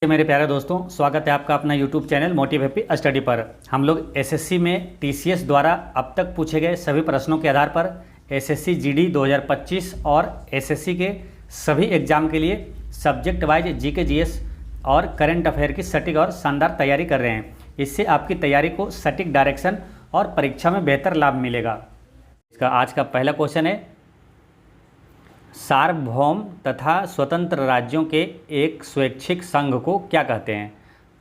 मेरे प्यारे दोस्तों, स्वागत है आपका अपना YouTube channel motive happy study पर। हम लोग एसएससी में टीसीएस द्वारा अब तक पूछे गए सभी प्रश्नों के आधार पर एसएससी जीडी 2025 और एसएससी के सभी एग्जाम के लिए सब्जेक्ट वाइज जीके जीएस और करंट अफेयर की सटीक और शानदार तैयारी कर रहे हैं। इससे आपकी तैयारी को सटीक डायरेक्शन और परीक्षा में बेहतर लाभ मिलेगा। इसका आज का पहला क्वेश्चन है, सार्वभौम तथा स्वतंत्र राज्यों के एक स्वैच्छिक संघ को क्या कहते हैं?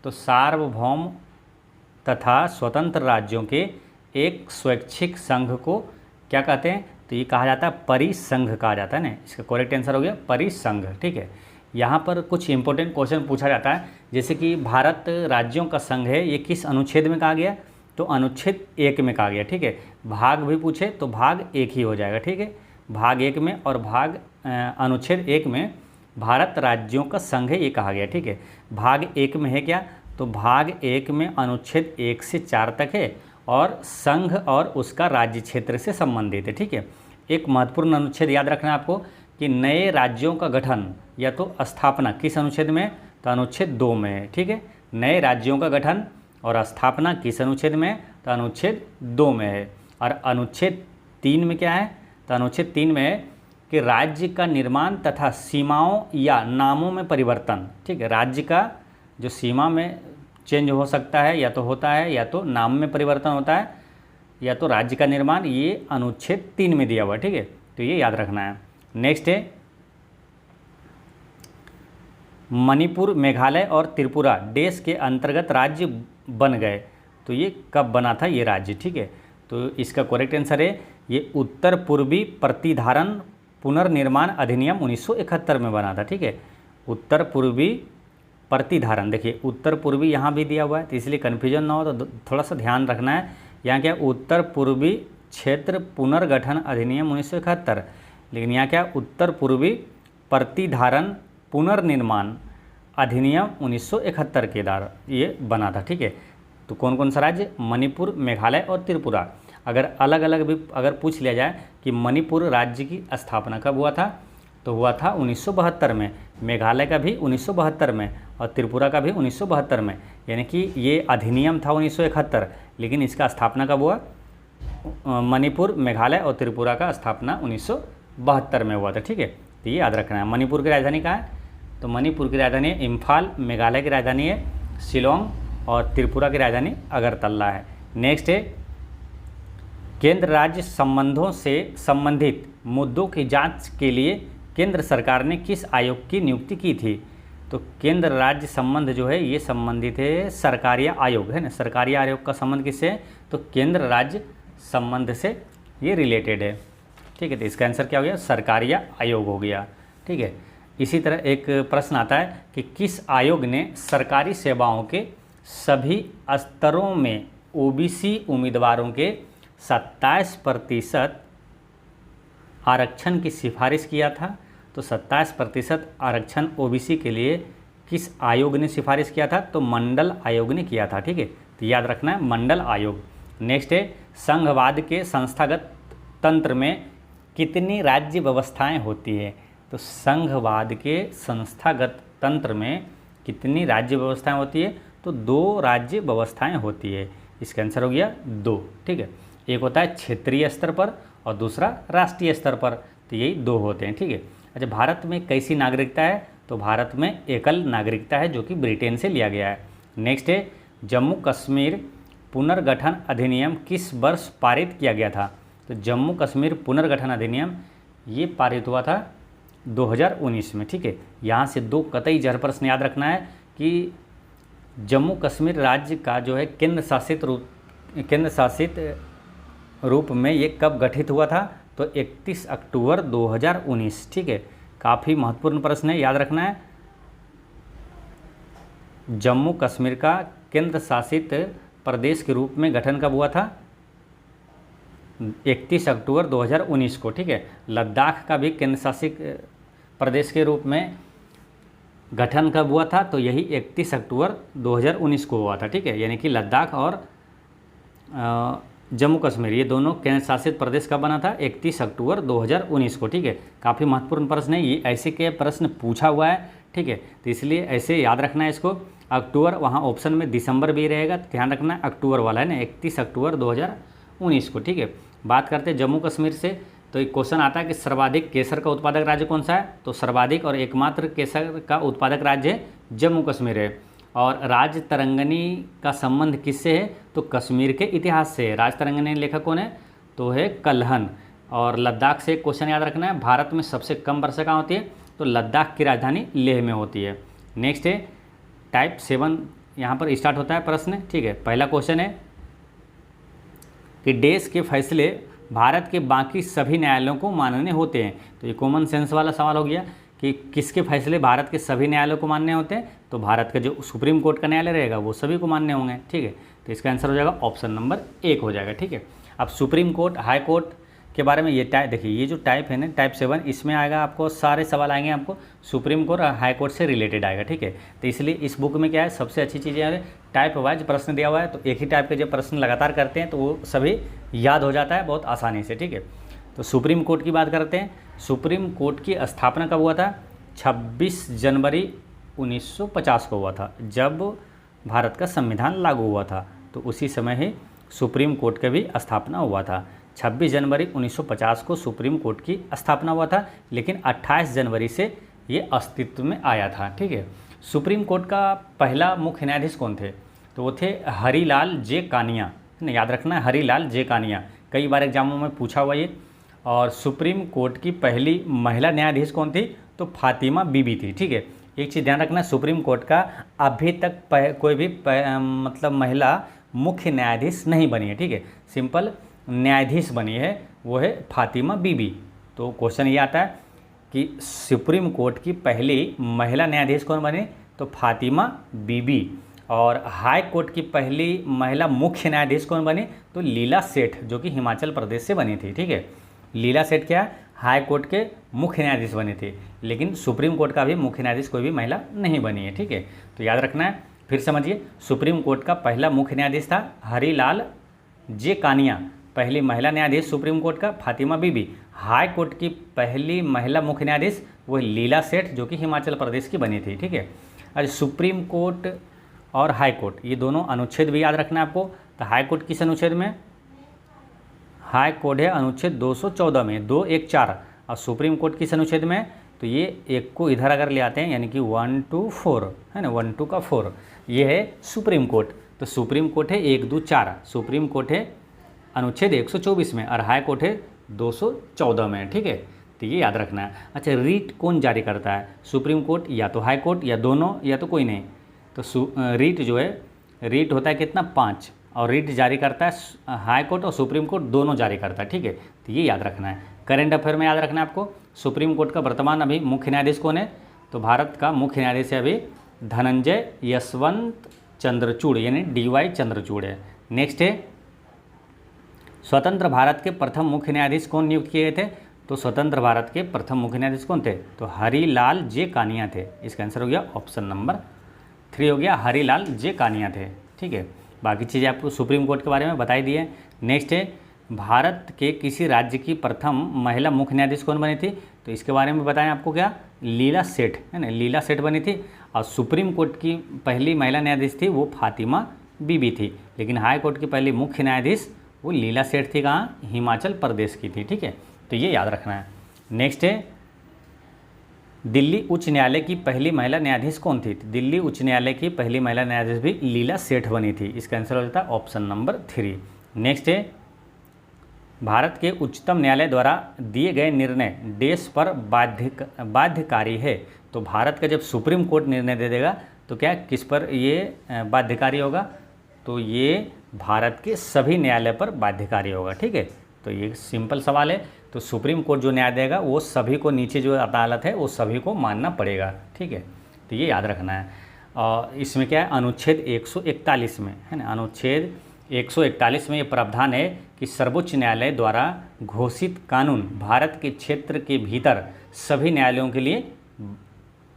तो सार्वभौम तथा स्वतंत्र राज्यों के एक स्वैच्छिक संघ को क्या कहते हैं? तो ये कहा जाता है परिसंघ कहा जाता है ना। इसका करेक्ट आंसर हो गया परिसंघ। ठीक है, यहाँ पर कुछ इंपॉर्टेंट क्वेश्चन पूछा जाता है, जैसे कि भारत राज्यों का संघ है, ये किस अनुच्छेद में कहा गया? तो अनुच्छेद 1 में कहा गया। ठीक है, भाग भी पूछे तो भाग 1 ही हो जाएगा। ठीक है, भाग 1 में और अनुच्छेद 1 में भारत राज्यों का संघ है, ये कहा गया। ठीक है, भाग 1 में है क्या? तो भाग 1 में अनुच्छेद 1 से 4 तक है और संघ और उसका राज्य क्षेत्र से संबंधित है। ठीक है, एक महत्वपूर्ण अनुच्छेद याद रखना है आपको कि नए राज्यों का गठन या तो स्थापना किस अनुच्छेद में? तो अनुच्छेद 2 में है। ठीक है, नए राज्यों का गठन और स्थापना किस अनुच्छेद में? तो अनुच्छेद 2 में है। और अनुच्छेद 3 में क्या है? तो अनुच्छेद 3 में है कि राज्य का निर्माण तथा सीमाओं या नामों में परिवर्तन। ठीक है, राज्य का जो सीमा में चेंज हो सकता है, या तो होता है या तो नाम में परिवर्तन होता है, या तो राज्य का निर्माण, ये अनुच्छेद 3 में दिया हुआ है। ठीक है, तो ये याद रखना है। नेक्स्ट है, मणिपुर, मेघालय और त्रिपुरा देश के अंतर्गत राज्य बन गए। तो ये कब बना था ये राज्य? ठीक है, तो इसका करेक्ट आंसर है ये उत्तर पूर्वी प्रतिधारण पुनर्निर्माण अधिनियम 1971 में बना था। ठीक है, उत्तर पूर्वी प्रतिधारण, देखिए उत्तर पूर्वी यहाँ भी दिया हुआ है, तो इसलिए कन्फ्यूजन ना हो तो थोड़ा सा ध्यान रखना है। यहाँ क्या उत्तर पूर्वी क्षेत्र पुनर्गठन अधिनियम 1971, लेकिन यहाँ क्या उत्तर पूर्वी प्रतिधारण पुनर्निर्माण अधिनियम 1971 के द्वारा ये बना था। ठीक है, तो कौन कौन सा राज्य? मणिपुर, मेघालय और त्रिपुरा। अगर अलग अलग भी अगर पूछ लिया जाए कि मणिपुर राज्य की स्थापना कब हुआ था, तो हुआ था 1972 में, मेघालय का भी 1972 में और त्रिपुरा का भी 1972 में। यानी कि ये अधिनियम था 1971, लेकिन इसका स्थापना कब हुआ? मणिपुर, मेघालय और त्रिपुरा का स्थापना 1972 में हुआ था। ठीक है, तो ये याद रखना है। मणिपुर की राजधानी कहाँ है? तो मणिपुर की राजधानी है इम्फाल, मेघालय की राजधानी है शिलोंग और त्रिपुरा की राजधानी अगरतला है। नेक्स्ट है, केंद्र राज्य संबंधों से संबंधित मुद्दों की जांच के लिए केंद्र सरकार ने किस आयोग की नियुक्ति की थी? तो केंद्र राज्य संबंध जो है ये संबंधित है सरकारी आयोग है ना। सरकारी आयोग का संबंध किससे है? तो केंद्र राज्य संबंध से ये रिलेटेड है। ठीक है, तो इसका आंसर क्या हो गया? सरकारी आयोग हो गया। ठीक है, इसी तरह एक प्रश्न आता है कि किस आयोग ने सरकारी सेवाओं के सभी स्तरों में ओबीसी उम्मीदवारों के 27% आरक्षण की सिफारिश किया था? तो 27% आरक्षण ओबीसी के लिए किस आयोग ने सिफारिश किया था? तो मंडल आयोग ने किया था। ठीक है, तो याद रखना है मंडल आयोग। नेक्स्ट है, संघवाद के संस्थागत तंत्र में कितनी राज्य व्यवस्थाएं होती है? तो संघवाद के संस्थागत तंत्र में कितनी राज्य व्यवस्थाएं होती है? तो 2 राज्य व्यवस्थाएं होती है। इसका आंसर हो गया 2। ठीक है, एक होता है क्षेत्रीय स्तर पर और दूसरा राष्ट्रीय स्तर पर, तो यही 2 होते हैं। ठीक है, अच्छा, भारत में कैसी नागरिकता है? तो भारत में एकल नागरिकता है जो कि ब्रिटेन से लिया गया है। नेक्स्ट है, जम्मू कश्मीर पुनर्गठन अधिनियम किस वर्ष पारित किया गया था? तो जम्मू कश्मीर पुनर्गठन अधिनियम ये पारित हुआ था 2019 में। ठीक है, यहाँ से 2 कतई जहर प्रश्न याद रखना है कि जम्मू कश्मीर राज्य का जो है केंद्र शासित रूप में ये कब गठित हुआ था? तो 31 अक्टूबर 2019। ठीक है, काफ़ी महत्वपूर्ण प्रश्न है, याद रखना है। जम्मू कश्मीर का केंद्र शासित प्रदेश के रूप में गठन कब हुआ था? 31 अक्टूबर 2019 को। ठीक है, लद्दाख का भी केंद्र शासित प्रदेश के रूप में गठन कब हुआ था? तो यही 31 अक्टूबर 2019 को हुआ था। ठीक है, यानी कि लद्दाख और जम्मू कश्मीर, ये दोनों केंद्र शासित प्रदेश कब बना था? 31 अक्टूबर 2019 को, ठीक है। काफ़ी महत्वपूर्ण प्रश्न है ये, ऐसे के प्रश्न पूछा हुआ है, ठीक है। तो इसलिए ऐसे याद रखना है इसको। अक्टूबर, वहाँ ऑप्शन में दिसंबर भी रहेगा, ध्यान रखना है अक्टूबर वाला है ना, 31 अक्टूबर 2019 को, ठीक है। बात करते हैं जम्मू कश्मीर से, तो एक क्वेश्चन आता है कि सर्वाधिक केसर का उत्पादक राज्य कौन सा है? तो सर्वाधिक और एकमात्र केसर का उत्पादक राज्य है जम्मू कश्मीर है। और राज तरंगनी का संबंध किससे है? तो कश्मीर के इतिहास से है। राज तरंगनी लेखक कौन है? तो है कल्हन। और लद्दाख से एक क्वेश्चन याद रखना है, भारत में सबसे कम वर्षा कहाँ होती है? तो लद्दाख की राजधानी लेह में होती है। नेक्स्ट है टाइप 7, यहाँ पर स्टार्ट होता है प्रश्न, ठीक है। पहला क्वेश्चन है कि देश के फैसले भारत के बाकी सभी न्यायालयों को मान्य होते हैं। तो ये कॉमन सेंस वाला सवाल हो गया कि किसके फैसले भारत के सभी न्यायालयों को मान्य होते हैं? तो भारत का जो सुप्रीम कोर्ट का न्यायालय रहेगा वो सभी को मान्य होंगे, ठीक है। तो इसका आंसर हो जाएगा ऑप्शन नंबर 1 हो जाएगा, ठीक है। अब सुप्रीम कोर्ट, हाई कोर्ट के बारे में ये टाइप देखिए, ये जो टाइप है ना टाइप 7, इसमें आएगा आपको सारे सवाल आएंगे आपको सुप्रीम कोर्ट और हाई कोर्ट से रिलेटेड आएगा, ठीक है। तो इसलिए इस बुक में क्या है, सबसे अच्छी चीज़ है टाइप वाइज प्रश्न दिया हुआ है, तो एक ही टाइप के जब प्रश्न लगातार करते हैं तो वो सभी याद हो जाता है बहुत आसानी से, ठीक है। तो सुप्रीम कोर्ट की बात करते हैं। सुप्रीम कोर्ट की स्थापना कब हुआ था? 26 जनवरी 1950 को हुआ था, जब भारत का संविधान लागू हुआ था, तो उसी समय ही सुप्रीम कोर्ट का भी स्थापना हुआ था। 26 जनवरी 1950 को सुप्रीम कोर्ट की स्थापना हुआ था, लेकिन 28 जनवरी से ये अस्तित्व में आया था, ठीक है। सुप्रीम कोर्ट का पहला मुख्य न्यायाधीश कौन थे? तो वो थे हरिलाल जे कानिया, याद रखना है हरिलाल जे कानिया, कई बार एग्जामों में पूछा हुआ ये। और सुप्रीम कोर्ट की पहली महिला न्यायाधीश कौन थी? तो फातिमा बीबी थी, ठीक है। एक चीज़ ध्यान रखना, सुप्रीम कोर्ट का अभी तक कोई भी मतलब महिला मुख्य न्यायाधीश नहीं बनी है, ठीक है। सिंपल न्यायाधीश बनी है वो है फातिमा बीबी। तो क्वेश्चन ये आता है कि सुप्रीम कोर्ट की पहली महिला न्यायाधीश कौन बनी? तो फातिमा बीबी। और हाई कोर्ट की पहली महिला मुख्य न्यायाधीश कौन बनी? तो लीला सेठ, जो कि हिमाचल प्रदेश से बनी थी, ठीक है। लीला सेठ क्या है? हाई कोर्ट के मुख्य न्यायाधीश बने थे, लेकिन सुप्रीम कोर्ट का भी मुख्य न्यायाधीश कोई भी महिला नहीं बनी है, ठीक है। तो याद रखना है, फिर समझिए, सुप्रीम कोर्ट का पहला मुख्य न्यायाधीश था हरिलाल जे कानिया, पहली महिला न्यायाधीश सुप्रीम कोर्ट का फातिमा बीबी। हाई कोर्ट की पहली महिला मुख्य न्यायाधीश वो लीला सेठ, जो कि हिमाचल प्रदेश की बनी थी, ठीक है। और सुप्रीम कोर्ट और हाई कोर्ट ये दोनों अनुच्छेद भी याद रखना है आपको। तो हाई कोर्ट किस अनुच्छेद में? हाई कोर्ट है अनुच्छेद 214 में, 214। और सुप्रीम कोर्ट किस अनुच्छेद में? तो ये एक को इधर अगर ले आते हैं, यानी कि 1 to 4 है ना, 1 2 का 4, ये है सुप्रीम कोर्ट। तो सुप्रीम कोर्ट है 1 2 4, सुप्रीम कोर्ट है अनुच्छेद 124 में, और हाई कोर्ट है 214 में, ठीक है। तो ये याद रखना है। अच्छा, रीट कौन जारी करता है? सुप्रीम कोर्ट या तो हाई कोर्ट, या दोनों, या तो कोई नहीं। तो रीट जो है, रीट होता है कितना? 5, और रीट जारी करता है हाई कोर्ट और सुप्रीम कोर्ट दोनों जारी करता है, ठीक है। तो ये याद रखना है। करंट अफेयर में याद रखना है आपको, सुप्रीम कोर्ट का वर्तमान अभी मुख्य न्यायाधीश कौन है? तो भारत का मुख्य न्यायाधीश है अभी धनंजय यशवंत चंद्रचूड़, यानी DY चंद्रचूड़ है। नेक्स्ट है स्वतंत्र भारत के प्रथम मुख्य न्यायाधीश कौन नियुक्त किए गए थे? तो स्वतंत्र भारत के प्रथम मुख्य न्यायाधीश कौन थे? तो हरिलाल जे कानिया थे। इसका आंसर हो गया ऑप्शन नंबर 3 हो गया, हरिलाल जे कानिया थे, ठीक है। बाकी चीज़ें आपको सुप्रीम कोर्ट के बारे में बताई दी है। नेक्स्ट है भारत के किसी राज्य की प्रथम महिला मुख्य न्यायाधीश कौन बनी थी? तो इसके बारे में बताएं आपको, क्या? लीला सेठ, है ना, लीला सेठ बनी थी। और सुप्रीम कोर्ट की पहली महिला न्यायाधीश थी वो फातिमा बीबी थी, लेकिन हाई कोर्ट की पहली मुख्य न्यायाधीश वो लीला सेठ थी, कहाँ? हिमाचल प्रदेश की थी, ठीक है। तो ये याद रखना है। नेक्स्ट है दिल्ली उच्च न्यायालय की पहली महिला न्यायाधीश कौन थी? दिल्ली उच्च न्यायालय की पहली महिला न्यायाधीश भी लीला सेठ बनी थी। इसका आंसर हो जाता है ऑप्शन नंबर 3। नेक्स्ट है भारत के उच्चतम न्यायालय द्वारा दिए गए निर्णय देश पर बाध्यकारी है। तो भारत का जब सुप्रीम कोर्ट निर्णय दे देगा तो क्या किस पर ये बाध्यकारी होगा? तो ये भारत के सभी न्यायालय पर बाध्यकारी होगा, ठीक है। तो ये सिंपल सवाल है। तो सुप्रीम कोर्ट जो न्याय देगा वो सभी को, नीचे जो अदालत है वो सभी को मानना पड़ेगा, ठीक है। तो ये याद रखना है। और इसमें क्या है, अनुच्छेद 141 में, है ना, अनुच्छेद 141 में ये प्रावधान है कि सर्वोच्च न्यायालय द्वारा घोषित कानून भारत के क्षेत्र के भीतर सभी न्यायालयों के लिए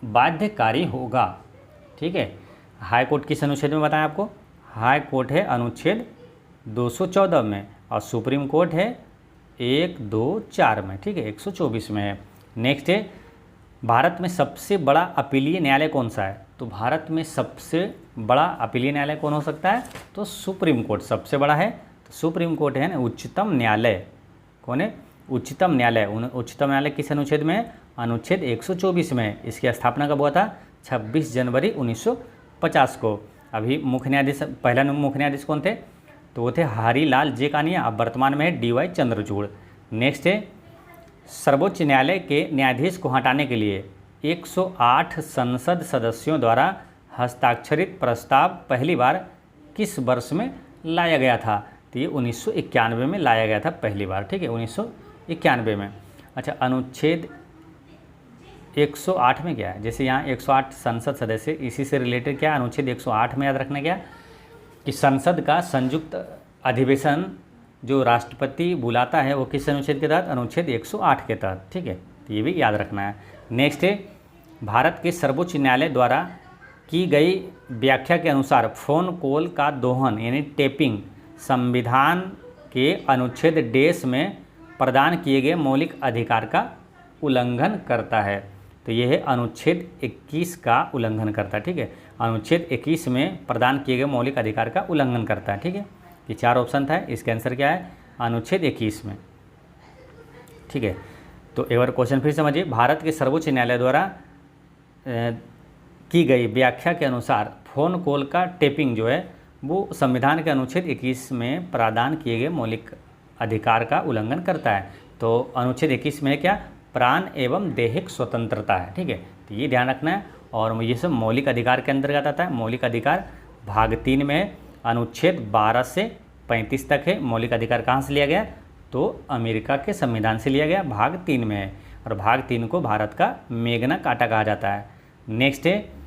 बाध्यकारी होगा, ठीक है। हाई कोर्ट किस अनुच्छेद में बताया आपको? हाई कोर्ट है अनुच्छेद 214 में, और सुप्रीम कोर्ट है 1, 2, 4 में, ठीक है, 124 में है। नेक्स्ट है भारत में सबसे बड़ा अपीलीय न्यायालय कौन सा है? तो भारत में सबसे बड़ा अपीलीय न्यायालय कौन हो सकता है? तो सुप्रीम कोर्ट सबसे बड़ा है, तो सुप्रीम कोर्ट है ना। उच्चतम न्यायालय कौन है? उच्चतम न्यायालय। उच्चतम न्यायालय किस अनुच्छेद में है? अनुच्छेद 124 में। इसकी स्थापना कब हुआ था? 26 जनवरी 1950 को। अभी मुख्य न्यायाधीश, पहला मुख्य न्यायाधीश कौन थे? तो वो थे हरिलाल जे कानिया। अब वर्तमान में है DY चंद्रचूड़। नेक्स्ट है सर्वोच्च न्यायालय के न्यायाधीश को हटाने के लिए 108 संसद सदस्यों द्वारा हस्ताक्षरित प्रस्ताव पहली बार किस वर्ष में लाया गया था? तो ये 1991 में लाया गया था पहली बार, ठीक है, 1991 में। अच्छा, अनुच्छेद 108 में क्या है? जैसे यहाँ 108 संसद सदस्य, इसी से रिलेटेड क्या अनुच्छेद 108 में याद रखना क्या कि संसद का संयुक्त अधिवेशन जो राष्ट्रपति बुलाता है वो किस अनुच्छेद के तहत? अनुच्छेद 108 के तहत, ठीक है, तो ये भी याद रखना है। नेक्स्ट है भारत के सर्वोच्च न्यायालय द्वारा की गई व्याख्या के अनुसार फ़ोन कॉल का दोहन यानी टेपिंग संविधान के अनुच्छेद डेस में प्रदान किए गए मौलिक अधिकार का उल्लंघन करता है। तो यह है अनुच्छेद 21 का उल्लंघन करता है, ठीक है, अनुच्छेद 21 में प्रदान किए गए मौलिक अधिकार का उल्लंघन करता है, ठीक है। ये 4 ऑप्शन था, इसके आंसर क्या है? अनुच्छेद 21 में, ठीक है। तो एक बार क्वेश्चन फिर समझिए। भारत के सर्वोच्च न्यायालय द्वारा की गई व्याख्या के अनुसार फ़ोन कॉल का टेपिंग जो है वो संविधान के अनुच्छेद 21 में प्रदान किए गए मौलिक अधिकार का उल्लंघन करता है। तो अनुच्छेद 21 में क्या? प्राण एवं दैहिक स्वतंत्रता है, ठीक है, तो ये ध्यान रखना है। और ये सब मौलिक अधिकार के अंतर्गत आता है। मौलिक अधिकार भाग 3 में अनुच्छेद 12 से 35 तक है। मौलिक अधिकार कहाँ से लिया गया? तो अमेरिका के संविधान से लिया गया, भाग 3 में है। और भाग 3 को भारत का मेगना कार्टा कहा जाता है। नेक्स्ट है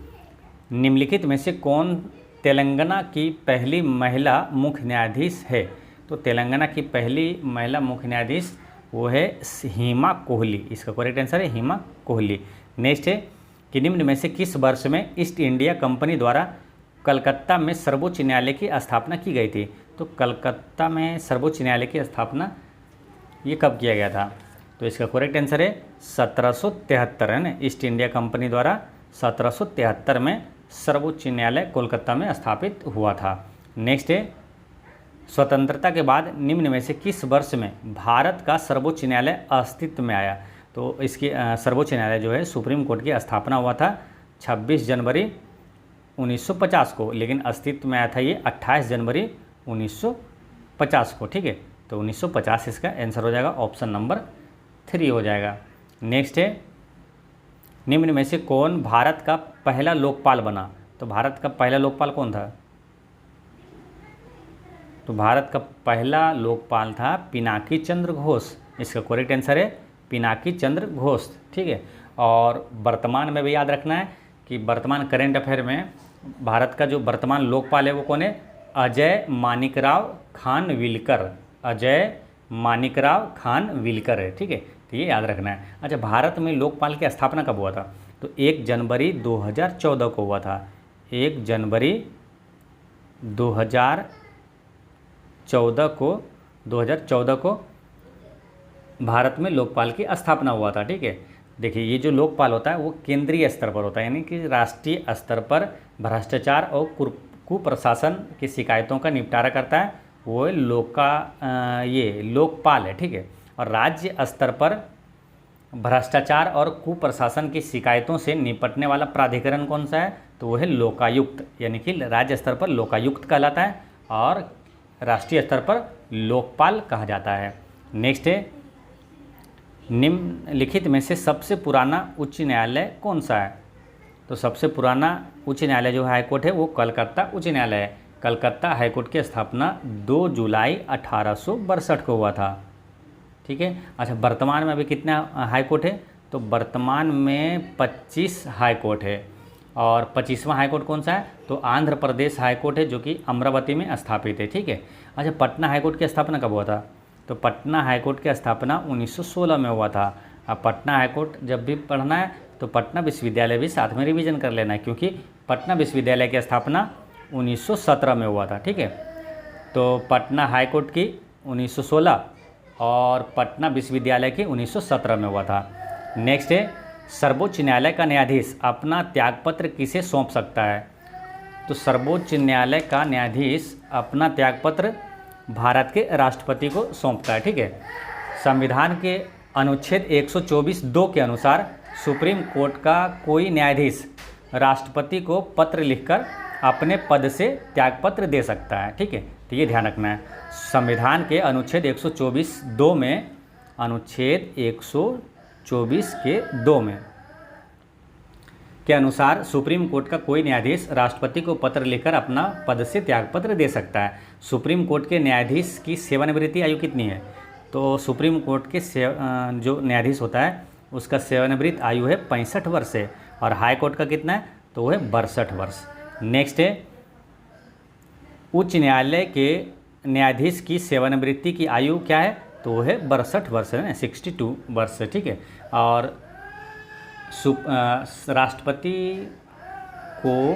निम्नलिखित में से कौन तेलंगाना की पहली महिला मुख्य न्यायाधीश है? तो तेलंगाना की पहली महिला मुख्य न्यायाधीश वो है हेमा कोहली। इसका करेक्ट आंसर है हेमा कोहली। नेक्स्ट है कि निम्न में से किस वर्ष में ईस्ट इंडिया कंपनी द्वारा कलकत्ता में सर्वोच्च न्यायालय की स्थापना की गई थी? तो कलकत्ता में सर्वोच्च न्यायालय की स्थापना ये कब किया गया था? तो इसका करेक्ट आंसर है 1773 है ना। ईस्ट इंडिया कंपनी द्वारा 1773 में सर्वोच्च न्यायालय कोलकाता में स्थापित हुआ था। नेक्स्ट है स्वतंत्रता के बाद निम्न में से किस वर्ष में भारत का सर्वोच्च न्यायालय अस्तित्व में आया? तो इसकी सर्वोच्च न्यायालय जो है सुप्रीम कोर्ट की स्थापना हुआ था 26 जनवरी 1950 को, लेकिन अस्तित्व में आया था ये 28 जनवरी 1950 को, ठीक है। तो 1950 इसका आंसर हो जाएगा, ऑप्शन नंबर 3 हो जाएगा। नेक्स्ट है निम्न में से कौन भारत का पहला लोकपाल बना? तो भारत का पहला लोकपाल कौन था? तो भारत का पहला लोकपाल था पिनाकी चंद्र घोष। इसका करेक्ट आंसर है पिनाकी चंद्र घोष, ठीक है। और वर्तमान में भी याद रखना है कि वर्तमान करेंट अफेयर में भारत का जो वर्तमान लोकपाल है वो कौन है? अजय मानिकराव खानविलकर। अजय मानिकराव खानविलकर है, ठीक है, तो ये याद रखना है। अच्छा, भारत में लोकपाल की स्थापना कब हुआ था? तो 1 जनवरी 2014 को हुआ था। 1 जनवरी 2014 को भारत में लोकपाल की स्थापना हुआ था, ठीक है। देखिए ये जो लोकपाल होता है वो केंद्रीय स्तर पर होता है, यानी कि राष्ट्रीय स्तर पर भ्रष्टाचार और कुप्रशासन की शिकायतों का निपटारा करता है, वो ये लोकपाल है, ठीक है। और राज्य स्तर पर भ्रष्टाचार और कुप्रशासन की शिकायतों से निपटने वाला प्राधिकरण कौन सा है? तो वो है लोकायुक्त, यानी कि राज्य स्तर पर लोकायुक्त कहलाता है और राष्ट्रीय स्तर पर लोकपाल कहा जाता है। नेक्स्ट है निम्नलिखित में से सबसे पुराना उच्च न्यायालय कौन सा है? तो सबसे पुराना उच्च न्यायालय जो हाईकोर्ट है वो कलकत्ता उच्च न्यायालय है। कलकत्ता हाईकोर्ट की स्थापना 2 जुलाई 1862 को हुआ था, ठीक है। अच्छा, वर्तमान में अभी कितना हाईकोर्ट है? तो वर्तमान में 25 हाईकोर्ट है। और 25वां हाईकोर्ट कौन सा है? तो आंध्र प्रदेश हाईकोर्ट है जो कि अमरावती में स्थापित है, ठीक है। अच्छा, पटना हाईकोर्ट की स्थापना कब हुआ था? तो पटना हाईकोर्ट की स्थापना 1916 में हुआ था। अब पटना हाईकोर्ट जब भी पढ़ना है तो पटना विश्वविद्यालय भी साथ में रिवीजन कर लेना है, क्योंकि पटना विश्वविद्यालय की स्थापना 1917 में हुआ था, ठीक है। तो पटना हाईकोर्ट की 1916 और पटना विश्वविद्यालय की 1917 में हुआ था। नेक्स्ट है, सर्वोच्च न्यायालय का न्यायाधीश अपना त्यागपत्र किसे सौंप सकता है? तो सर्वोच्च न्यायालय का न्यायाधीश अपना त्यागपत्र भारत के राष्ट्रपति को सौंपता है। ठीक है। संविधान के अनुच्छेद 124(2) के अनुसार सुप्रीम कोर्ट का कोई न्यायाधीश राष्ट्रपति को पत्र लिखकर अपने पद से त्यागपत्र दे सकता है। ठीक है, तो ये ध्यान रखना है। संविधान के अनुच्छेद 124(2) में, अनुच्छेद 124 के 2 में के अनुसार सुप्रीम कोर्ट का कोई न्यायाधीश राष्ट्रपति को पत्र लिखकर अपना पद से त्यागपत्र दे सकता है। सुप्रीम कोर्ट के न्यायाधीश की सेवानिवृत्ति आयु कितनी है? तो सुप्रीम कोर्ट के जो न्यायाधीश होता है उसका सेवानिवृत्त आयु है 65 वर्ष है, और हाई कोर्ट का कितना है? तो वो है 62 वर्ष। नेक्स्ट है, उच्च न्यायालय के न्यायाधीश की सेवानिवृत्ति की आयु क्या है? तो वो है 62 वर्ष है ना, 62 वर्ष है। ठीक है। और राष्ट्रपति को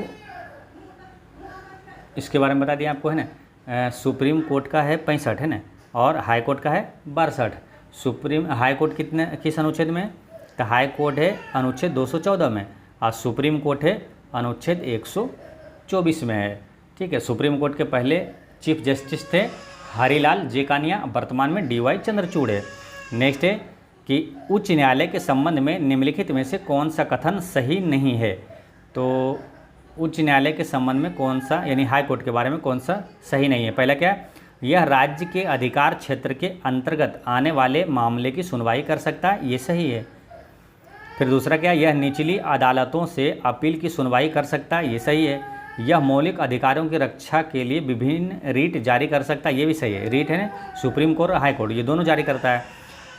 इसके बारे में बता दिया आपको है ना, सुप्रीम कोर्ट का है 65 है ना, और हाई कोर्ट का है 62। हाई कोर्ट कितने किस अनुच्छेद में? तो हाई कोर्ट है अनुच्छेद 214 में, और सुप्रीम कोर्ट है अनुच्छेद 124 में है। ठीक है। सुप्रीम कोर्ट के पहले चीफ जस्टिस थे हरिलाल जेकानिया, वर्तमान में DY चंद्रचूड़ है। नेक्स्ट है कि उच्च न्यायालय के संबंध में निम्नलिखित में से कौन सा कथन सही नहीं है? तो उच्च न्यायालय के संबंध में कौन सा, यानी हाई कोर्ट के बारे में कौन सा सही नहीं है? पहला क्या है? यह राज्य के अधिकार क्षेत्र के अंतर्गत आने वाले मामले की सुनवाई कर सकता है, ये सही है। फिर दूसरा क्या है? यह निचली अदालतों से अपील की सुनवाई कर सकता है, ये सही है। यह मौलिक अधिकारों की रक्षा के लिए विभिन्न रीट जारी कर सकता है, ये भी सही है। रीट है ना, सुप्रीम कोर्ट और हाई कोर्ट ये दोनों जारी करता है।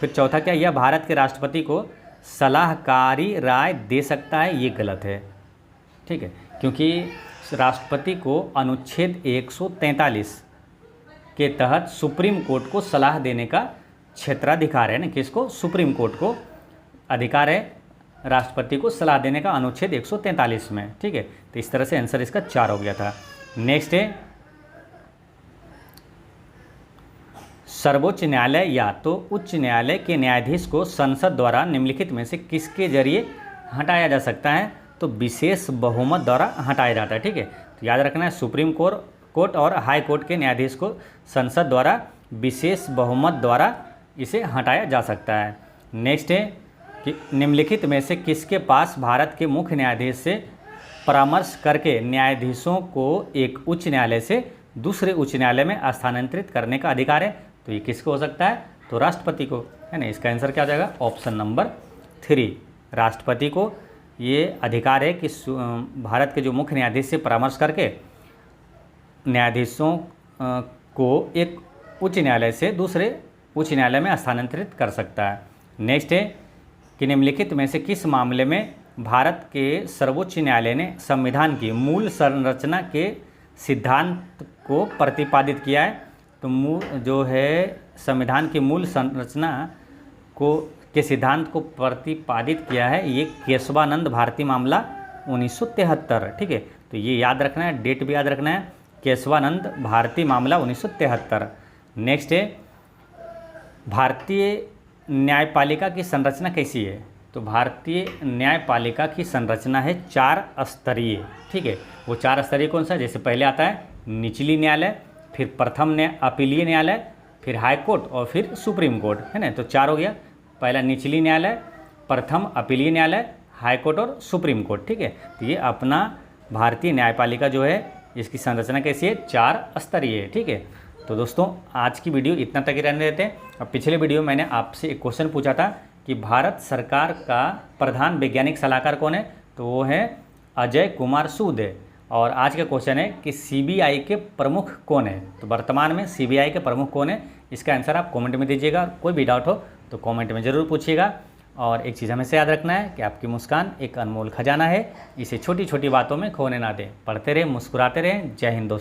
फिर चौथा क्या? यह भारत के राष्ट्रपति को सलाहकारी राय दे सकता है, ये गलत है। ठीक है, क्योंकि राष्ट्रपति को अनुच्छेद 143 के तहत सुप्रीम कोर्ट को सलाह देने का क्षेत्राधिकार है ना। किसको? सुप्रीम कोर्ट को अधिकार है राष्ट्रपति को सलाह देने का, अनुच्छेद 143 में। ठीक है, तो इस तरह से आंसर इसका 4 हो गया था। नेक्स्ट है, सर्वोच्च न्यायालय या तो उच्च न्यायालय के न्यायाधीश को संसद द्वारा निम्नलिखित में से किसके जरिए हटाया जा सकता है? तो विशेष बहुमत द्वारा हटाया जाता है। ठीक है, तो याद रखना है, सुप्रीम कोर्ट और हाई कोर्ट के न्यायाधीश को संसद द्वारा विशेष बहुमत द्वारा इसे हटाया जा सकता है। नेक्स्ट है कि निम्नलिखित में से किसके पास भारत के मुख्य न्यायाधीश से परामर्श करके न्यायाधीशों को एक उच्च न्यायालय से दूसरे उच्च न्यायालय में स्थानांतरित करने का अधिकार है? तो ये किसको हो सकता है? तो राष्ट्रपति को, है ना। इसका आंसर क्या हो जाएगा? ऑप्शन नंबर 3, राष्ट्रपति को ये अधिकार है कि भारत के जो मुख्य न्यायाधीश से परामर्श करके न्यायाधीशों को एक उच्च न्यायालय से दूसरे उच्च न्यायालय में स्थानांतरित कर सकता है। नेक्स्ट है कि निम्नलिखित में से किस मामले में भारत के सर्वोच्च न्यायालय ने संविधान की मूल संरचना के सिद्धांत को प्रतिपादित किया है? तो जो है संविधान की मूल संरचना के सिद्धांत को प्रतिपादित किया है, ये केशवानंद भारती मामला 1973। ठीक है, तो ये याद रखना है, डेट भी याद रखना है, केशवानंद भारती मामला 1973। नेक्स्ट है, भारतीय न्यायपालिका की संरचना कैसी है? तो भारतीय न्यायपालिका की संरचना है 4 स्तरीय। ठीक है, वो 4 स्तरीय कौन सा? जैसे पहले आता है निचली न्यायालय, फिर प्रथम अपीलीय न्यायालय, फिर हाई कोर्ट और फिर सुप्रीम कोर्ट, है ना। तो 4 हो गया, पहला निचली न्यायालय, प्रथम अपीलीय न्यायालय, हाई कोर्ट और सुप्रीम कोर्ट। ठीक है, तो ये अपना भारतीय न्यायपालिका जो है इसकी संरचना कैसी है? 4 स्तरीय है। ठीक है, तो दोस्तों आज की वीडियो इतना तक ही रहने देते हैं। अब पिछले वीडियो मैंने आपसे एक क्वेश्चन पूछा था कि भारत सरकार का प्रधान वैज्ञानिक सलाहकार कौन है? तो वो है अजय कुमार सूद है। और आज का क्वेश्चन है कि CBI के प्रमुख कौन है? तो वर्तमान में CBI के प्रमुख कौन है? इसका आंसर आप कमेंट में दीजिएगा। कोई भी डाउट हो तो कमेंट में ज़रूर पूछिएगा। और एक चीज़ हमेशा याद रखना है कि आपकी मुस्कान एक अनमोल खजाना है, इसे छोटी छोटी बातों में खोने ना दें। पढ़ते रहें, मुस्कुराते रहें। जय हिंद दोस्तों।